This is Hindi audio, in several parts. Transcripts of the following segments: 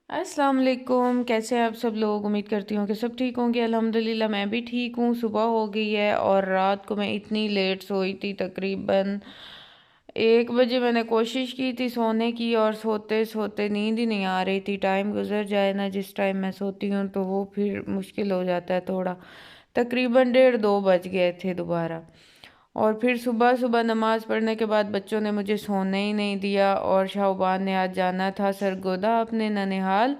अस्सलाम वालेकुम। कैसे हैं आप सब लोग? उम्मीद करती हूँ कि सब ठीक होंगे। अल्हम्दुलिल्लाह मैं भी ठीक हूँ। सुबह हो गई है और रात को मैं इतनी लेट सोई थी, तकरीबन 1 बजे मैंने कोशिश की थी सोने की और सोते सोते नींद ही नहीं आ रही थी। टाइम गुजर जाए ना जिस टाइम मैं सोती हूँ तो वो फिर मुश्किल हो जाता है थोड़ा। तकरीबन 1:30-2 बज गए थे दोबारा। और फिर सुबह सुबह नमाज पढ़ने के बाद बच्चों ने मुझे सोने ही नहीं दिया और शाहबान ने आज जाना था सरगोदा अपने ननिहाल।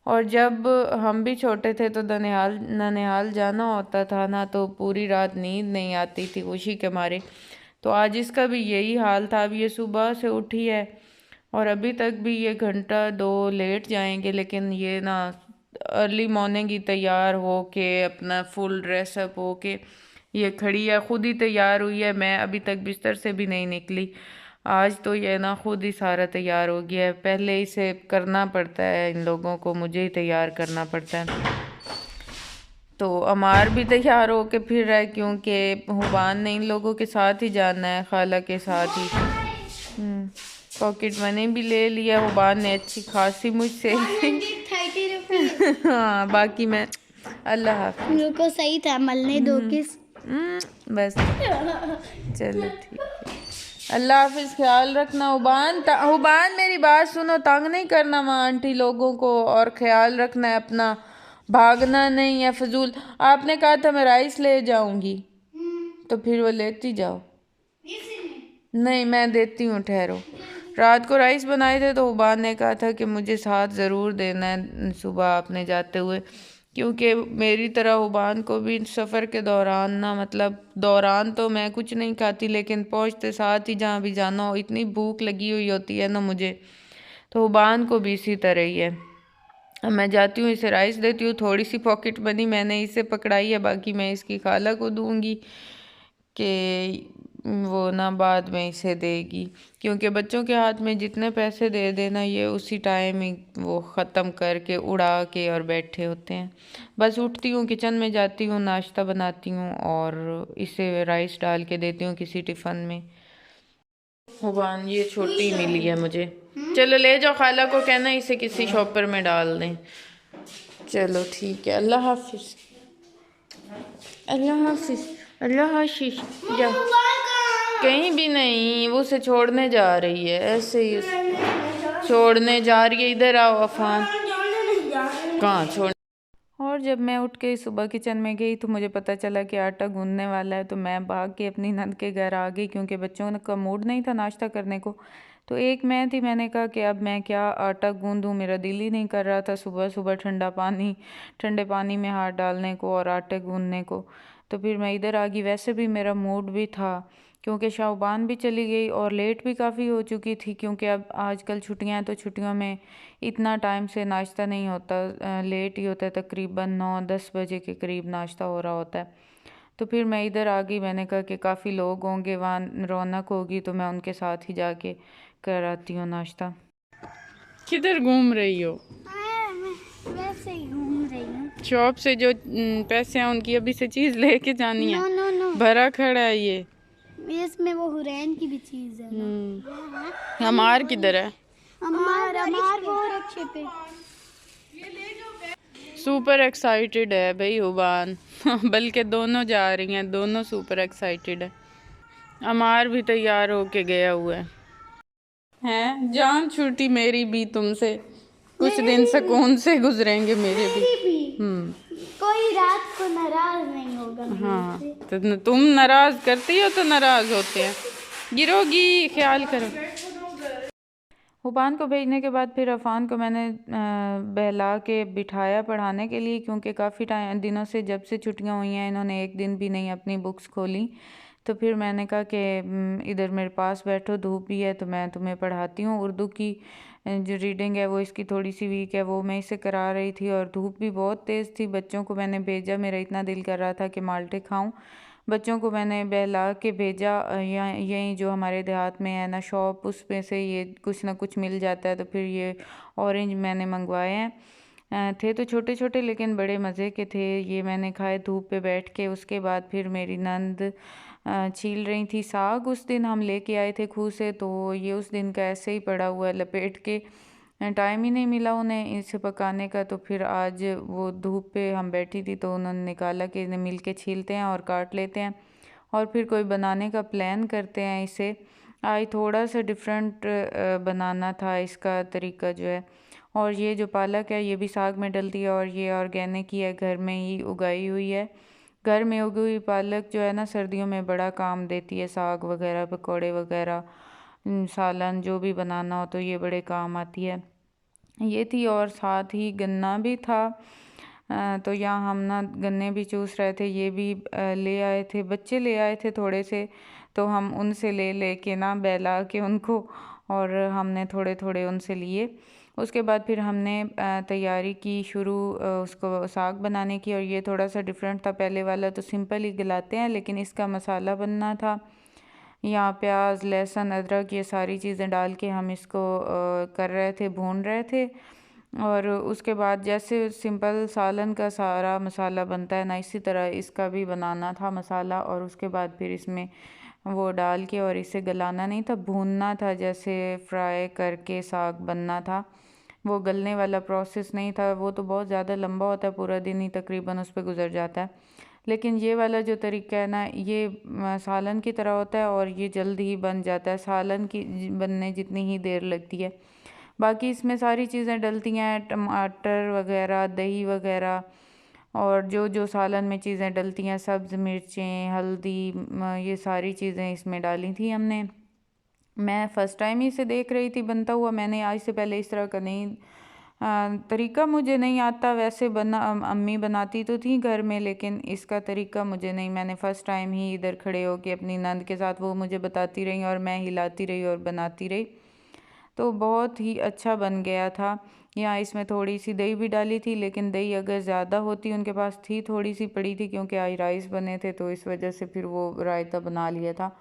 और जब हम भी छोटे थे तो ननिहाल ननिहाल जाना होता था ना, तो पूरी रात नींद नहीं आती थी खुशी के मारे। तो आज इसका भी यही हाल था। अब ये सुबह से उठी है और अभी तक भी ये घंटा दो लेट जाएंगे, लेकिन ये ना अर्ली मॉर्निंग ही तैयार हो के अपना फुल ड्रेसअप हो के ये खड़ी है, खुद ही तैयार हुई है। मैं अभी तक बिस्तर से भी नहीं निकली। आज तो ये ना खुद ही सारा तैयार हो गया है। पहले इसे करना पड़ता है, इन लोगों को मुझे ही तैयार करना पड़ता है। तो अमार भी तैयार होके फिर रहा है क्योंकि हुबान ने इन लोगों के साथ ही जाना है, खाला के साथ ही। पॉकेट मनी भी ले लिया हुबान ने अच्छी खासी मुझसे। 30 रुपीज। हाँ बाकी मैं अल्लाह हाफिज। मेरे को सही था, मलने दो किस। बस चलो ठीक है। अल्लाह हाफिज, ख्याल रखना। हुबान हुबान मेरी बात सुनो, तंग नहीं करना वहाँ आंटी लोगों को, और ख्याल रखना है अपना, भागना नहीं है फजूल। आपने कहा था मैं राइस ले जाऊंगी, तो फिर वो लेती जाओ। नहीं मैं देती हूँ, ठहरो। रात को राइस बनाए थे तो हुबान ने कहा था कि मुझे साथ ज़रूर देना है सुबह आपने जाते हुए, क्योंकि मेरी तरह हुबान को भी सफ़र के दौरान ना, मतलब दौरान तो मैं कुछ नहीं खाती, लेकिन पहुँचते साथ ही जहाँ भी जाना हो इतनी भूख लगी हुई होती है ना मुझे। तो हुबान को भी इसी तरह ही है। अब मैं जाती हूँ, इसे राइस देती हूँ, थोड़ी सी पॉकेट मनी मैंने इसे पकड़ाई है, बाकी मैं इसकी खाला को दूंगी कि वो ना बाद में इसे देगी, क्योंकि बच्चों के हाथ में जितने पैसे दे देना ये उसी टाइम ही वो ख़त्म करके उड़ा के और बैठे होते हैं। बस उठती हूँ, किचन में जाती हूँ, नाश्ता बनाती हूँ और इसे राइस डाल के देती हूँ किसी टिफ़न में। हुबान ये छोटी मिली है मुझे। चलो ले जाओ, खाला को कहना इसे किसी शॉपर में डाल दें। चलो ठीक है, अल्लाह हाफिज। अल्लाह हाफिज। अल्लाह हाफिज। जा, कहीं भी नहीं, वो उसे छोड़ने जा रही है, ऐसे ही छोड़ने जा रही है। इधर आओ अफान। कहाँ छोड़। और जब मैं उठ के सुबह किचन में गई तो मुझे पता चला कि आटा गूंदने वाला है, तो मैं भाग के अपनी नंद के घर आ गई, क्योंकि बच्चों का मूड नहीं था नाश्ता करने को। तो एक मैं थी, मैंने कहा कि अब मैं क्या आटा गूंदूँ, मेरा दिल ही नहीं कर रहा था सुबह सुबह ठंडे पानी में हाथ डालने को और आटे गूंदने को। तो फिर मैं इधर आ गई। वैसे भी मेरा मूड भी था, क्योंकि शाहबान भी चली गई और लेट भी काफ़ी हो चुकी थी, क्योंकि अब आजकल छुट्टियां हैं तो छुट्टियों में इतना टाइम से नाश्ता नहीं होता, लेट ही होता है, तकरीबन 9-10 बजे के करीब नाश्ता हो रहा होता है। तो फिर मैं इधर आ गई, मैंने कहा कि काफ़ी लोग होंगे वहाँ, रौनक होगी, तो मैं उनके साथ ही जाके कराती हूँ नाश्ता। किधर घूम रही हो? मैं वैसे ही घूम रही हूँ। शॉप से जो पैसे हैं उनकी अभी से चीज़ लेके जानी है। नो नो नो, भरा खड़ा है ये। इसमें वो हुरैन की भी चीज है ना। हमार किधर है? हमार वो रक्षे पे। सुपर एक्साइटेड है भाई हुबान। बल्कि दोनों जा रही हैं, दोनों सुपर एक्साइटेड है। अमार भी तैयार होके गया हुआ है। हैं जान छुट्टी मेरी भी तुमसे, कुछ दिन सुकून से गुजरेंगे मेरे भी। कोई रात को नाराज नहीं होगा मेरे हाँ से। तो तुम नाराज करती हो तो नाराज होते हैं। गिरोगी, ख्याल करो। हुबान को भेजने के बाद फिर अफ़ान को मैंने बहला के बिठाया पढ़ाने के लिए, क्योंकि काफ़ी टाइम दिनों से जब से छुट्टियां हुई हैं इन्होंने एक दिन भी नहीं अपनी बुक्स खोली। तो फिर मैंने कहा कि इधर मेरे पास बैठो, धूप भी है तो मैं तुम्हें पढ़ाती हूँ। उर्दू की जो रीडिंग है वो इसकी थोड़ी सी वीक है, वो मैं इसे करा रही थी, और धूप भी बहुत तेज़ थी। बच्चों को मैंने भेजा, मेरा इतना दिल कर रहा था कि माल्टे खाऊं। बच्चों को मैंने बहला के भेजा। यहीं जो हमारे देहात में है ना शॉप, उसमें से ये कुछ ना कुछ मिल जाता है, तो फिर ये ऑरेंज मैंने मंगवाए हैं। थे तो छोटे छोटे लेकिन बड़े मज़े के थे। ये मैंने खाए धूप पे बैठ के। उसके बाद फिर मेरी नंद छील रही थी साग, उस दिन हम लेके आए थे खूह से, तो ये उस दिन का ऐसे ही पड़ा हुआ है लपेट के। टाइम ही नहीं मिला उन्हें इसे पकाने का। तो फिर आज वो धूप पे हम बैठी थी तो उन्होंने निकाला कि इन्हें मिल के छीलते हैं और काट लेते हैं और फिर कोई बनाने का प्लान करते हैं इसे। आज थोड़ा सा डिफरेंट बनाना था इसका तरीका जो है। और ये जो पालक है ये भी साग में डलती है और ये ऑर्गेनिक ही है, घर में ही उगाई हुई है। घर में उगी हुई पालक जो है ना सर्दियों में बड़ा काम देती है, साग वगैरह पकौड़े वगैरह सालन जो भी बनाना हो तो ये बड़े काम आती है। ये थी और साथ ही गन्ना भी था। तो यहाँ हम ना गन्ने भी चूस रहे थे, ये भी ले आए थे, बच्चे ले आए थे थोड़े से, तो हम उनसे ले लेके ना बहला के उनको, और हमने थोड़े थोड़े उनसे लिए। उसके बाद फिर हमने तैयारी की शुरू उसको साग बनाने की। और ये थोड़ा सा डिफरेंट था, पहले वाला तो सिंपल ही गलाते हैं लेकिन इसका मसाला बनना था। यहाँ प्याज लहसुन अदरक ये सारी चीज़ें डाल के हम इसको कर रहे थे, भून रहे थे। और उसके बाद जैसे सिंपल सालन का सारा मसाला बनता है ना, इसी तरह इसका भी बनाना था मसाला। और उसके बाद फिर इसमें वो डाल के, और इसे गलाना नहीं था, भूनना था, जैसे फ्राई करके साग बनना था। वो गलने वाला प्रोसेस नहीं था, वो तो बहुत ज़्यादा लंबा होता है, पूरा दिन ही तकरीबन उस पर गुजर जाता है। लेकिन ये वाला जो तरीका है ना, ये सालन की तरह होता है और ये जल्द ही बन जाता है, सालन की बनने जितनी ही देर लगती है। बाकी इसमें सारी चीज़ें डलती हैं, टमाटर वगैरह दही वगैरह, और जो जो सालन में चीज़ें डलती हैं, सब्ज़ मिर्चें हल्दी ये सारी चीज़ें इसमें डाली थी हमने। मैं फ़र्स्ट टाइम ही इसे देख रही थी बनता हुआ, मैंने आज से पहले इस तरह का नहीं तरीका मुझे नहीं आता। वैसे बना अम्मी बनाती तो थी घर में, लेकिन इसका तरीका मुझे नहीं, मैंने फ़र्स्ट टाइम ही इधर खड़े होके अपनी नंद के साथ वो मुझे बताती रही और मैं हिलाती रही और बनाती रही, तो बहुत ही अच्छा बन गया था। यहाँ इसमें थोड़ी सी दही भी डाली थी, लेकिन दही अगर ज़्यादा होती, उनके पास थी थोड़ी सी पड़ी थी, क्योंकि आज राइस बने थे तो इस वजह से फिर वो रायता बना लिया था।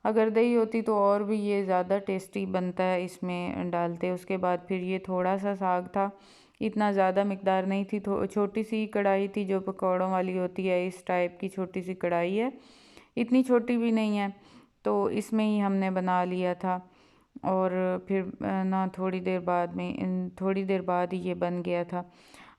अगर दही होती तो और भी ये ज़्यादा टेस्टी बनता है इसमें डालते। उसके बाद फिर ये थोड़ा सा साग था, इतना ज़्यादा मिकदार नहीं थी, छोटी सी कढ़ाई थी जो पकौड़ों वाली होती है, इस टाइप की छोटी सी कढ़ाई है, इतनी छोटी भी नहीं है। तो इसमें ही हमने बना लिया था। और फिर ना थोड़ी देर बाद ही ये बन गया था।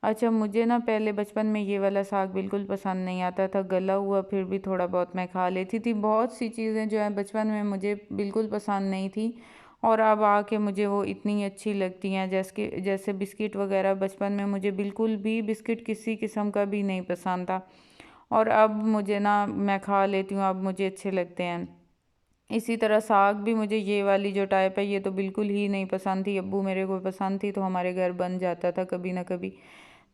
अच्छा, मुझे ना पहले बचपन में ये वाला साग बिल्कुल पसंद नहीं आता था, गला हुआ फिर भी थोड़ा बहुत मैं खा लेती थी। बहुत सी चीज़ें जो है बचपन में मुझे बिल्कुल पसंद नहीं थी, और अब आके मुझे वो इतनी अच्छी लगती हैं। जैसे बिस्किट वगैरह, बचपन में मुझे बिल्कुल भी बिस्किट किसी किस्म का भी नहीं पसंद था, और अब मुझे ना मैं खा लेती हूँ, अब मुझे अच्छे लगते हैं। इसी तरह साग भी मुझे ये वाली जो टाइप है ये तो बिल्कुल ही नहीं पसंद थी। अब्बू मेरे को पसंद थी तो हमारे घर बन जाता था कभी ना कभी,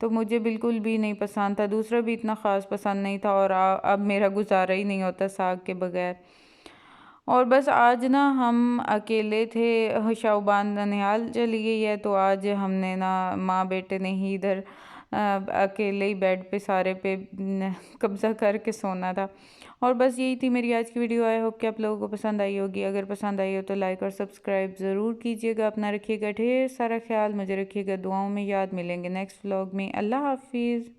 तो मुझे बिल्कुल भी नहीं पसंद था। दूसरा भी इतना ख़ास पसंद नहीं था, और अब मेरा गुजारा ही नहीं होता साग के बगैर। और बस आज ना हम अकेले थे, शाहबान ननिहाल चली गई है, तो आज हमने ना माँ बेटे ने ही इधर अकेले ही बेड पे सारे पे कब्ज़ा करके सोना था। और बस यही थी मेरी आज की वीडियो। आई होप कि आप लोगों को पसंद आई होगी। अगर पसंद आई हो तो लाइक और सब्सक्राइब ज़रूर कीजिएगा। अपना रखिएगा ढेर सारा ख्याल, मुझे रखिएगा दुआओं में याद। मिलेंगे नेक्स्ट व्लॉग में। अल्लाह हाफिज़।